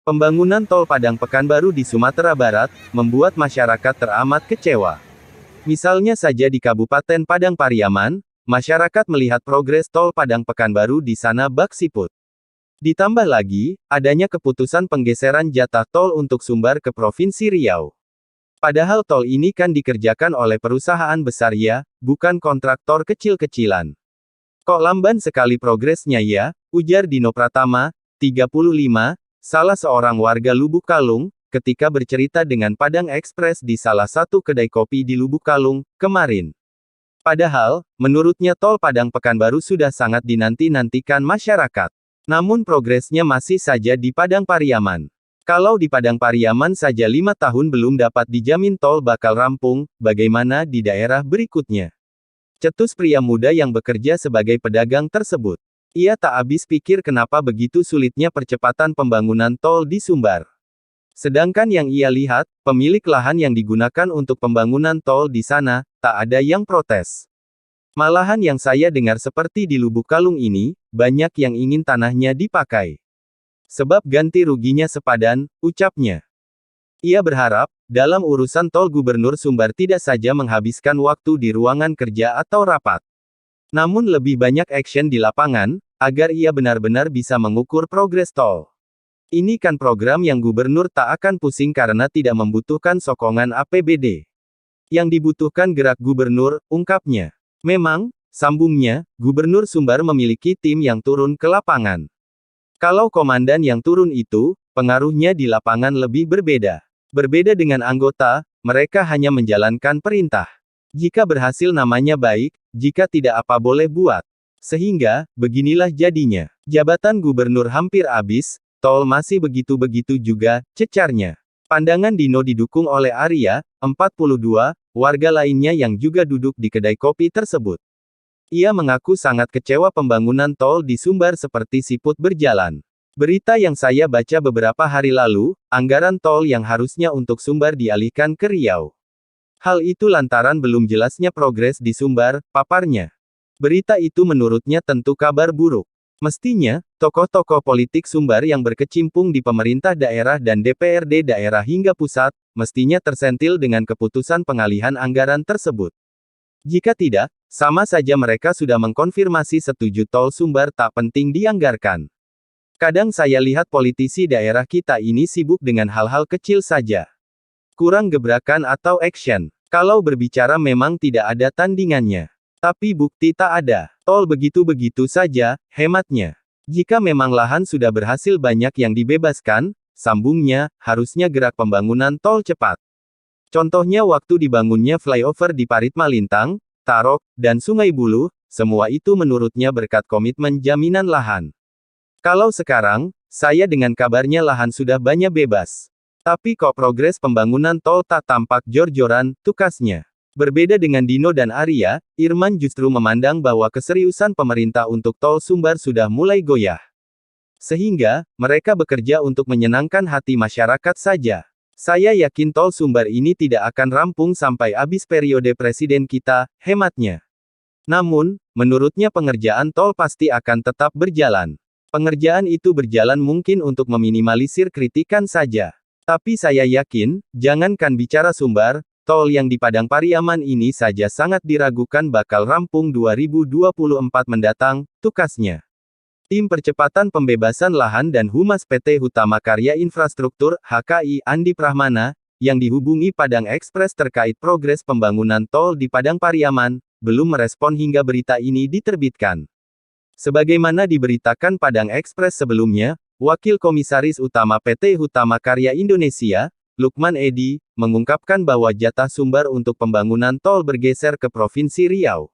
Pembangunan tol Padang Pekanbaru di Sumatera Barat membuat masyarakat teramat kecewa. Misalnya saja di Kabupaten Padang Pariaman, masyarakat melihat progres tol Padang Pekanbaru di sana bak siput. Ditambah lagi, adanya keputusan penggeseran jatah tol untuk Sumbar ke Provinsi Riau. Padahal tol ini kan dikerjakan oleh perusahaan besar ya, bukan kontraktor kecil-kecilan. Kok lamban sekali progresnya ya, ujar Dino Pratama, 35, salah seorang warga Lubuk Kalung, ketika bercerita dengan Padang Express di salah satu kedai kopi di Lubuk Kalung, kemarin. Padahal, menurutnya tol Padang Pekanbaru sudah sangat dinanti-nantikan masyarakat. Namun progresnya masih saja di Padang Pariaman. Kalau di Padang Pariaman saja 5 tahun belum dapat dijamin tol bakal rampung, bagaimana di daerah berikutnya? Cetus pria muda yang bekerja sebagai pedagang tersebut. Ia tak habis pikir kenapa begitu sulitnya percepatan pembangunan tol di Sumbar. Sedangkan yang ia lihat, pemilik lahan yang digunakan untuk pembangunan tol di sana, tak ada yang protes. Malahan yang saya dengar seperti di Lubuk Kalung ini, banyak yang ingin tanahnya dipakai. Sebab ganti ruginya sepadan, ucapnya. Ia berharap, dalam urusan tol Gubernur Sumbar tidak saja menghabiskan waktu di ruangan kerja atau rapat. Namun lebih banyak action di lapangan, agar ia benar-benar bisa mengukur progres tol. Ini kan program yang gubernur tak akan pusing karena tidak membutuhkan sokongan APBD. Yang dibutuhkan gerak gubernur, ungkapnya. Memang, sambungnya, Gubernur Sumbar memiliki tim yang turun ke lapangan. Kalau komandan yang turun itu, pengaruhnya di lapangan lebih berbeda. Berbeda dengan anggota, mereka hanya menjalankan perintah. Jika berhasil namanya baik, jika tidak apa boleh buat. Sehingga, beginilah jadinya. Jabatan gubernur hampir habis, tol masih begitu-begitu juga, cecarnya. Pandangan Dino didukung oleh Arya, 42, warga lainnya yang juga duduk di kedai kopi tersebut. Ia mengaku sangat kecewa pembangunan tol di Sumbar seperti siput berjalan. Berita yang saya baca beberapa hari lalu, anggaran tol yang harusnya untuk Sumbar dialihkan ke Riau. Hal itu lantaran belum jelasnya progres di Sumbar, paparnya. Berita itu menurutnya tentu kabar buruk. Mestinya, tokoh-tokoh politik Sumbar yang berkecimpung di pemerintah daerah dan DPRD daerah hingga pusat, mestinya tersentil dengan keputusan pengalihan anggaran tersebut. Jika tidak, sama saja mereka sudah mengkonfirmasi setuju tol Sumbar tak penting dianggarkan. Kadang saya lihat politisi daerah kita ini sibuk dengan hal-hal kecil saja. Kurang gebrakan atau action. Kalau berbicara memang tidak ada tandingannya. Tapi bukti tak ada. Tol begitu-begitu saja, hematnya. Jika memang lahan sudah berhasil banyak yang dibebaskan, sambungnya, harusnya gerak pembangunan tol cepat. Contohnya waktu dibangunnya flyover di Parit Malintang, Tarok, dan Sungai Buluh, semua itu menurutnya berkat komitmen jaminan lahan. Kalau sekarang, saya dengan kabarnya lahan sudah banyak bebas. Tapi kok progres pembangunan tol tak tampak jor-joran, tukasnya. Berbeda dengan Dino dan Arya, Irman justru memandang bahwa keseriusan pemerintah untuk tol Sumbar sudah mulai goyah. Sehingga, mereka bekerja untuk menyenangkan hati masyarakat saja. Saya yakin tol Sumbar ini tidak akan rampung sampai habis periode presiden kita, hematnya. Namun, menurutnya pengerjaan tol pasti akan tetap berjalan. Pengerjaan itu berjalan mungkin untuk meminimalisir kritikan saja. Tapi saya yakin, jangankan bicara Sumbar, tol yang di Padang Pariaman ini saja sangat diragukan bakal rampung 2024 mendatang, tukasnya. Tim Percepatan Pembebasan Lahan dan Humas PT Hutama Karya Infrastruktur, HKI, Andi Prahmana, yang dihubungi Padang Express terkait progres pembangunan tol di Padang Pariaman, belum merespon hingga berita ini diterbitkan. Sebagaimana diberitakan Padang Express sebelumnya, Wakil Komisaris Utama PT Hutama Karya Indonesia, Lukman Edi, mengungkapkan bahwa jatah Sumbar untuk pembangunan tol bergeser ke Provinsi Riau.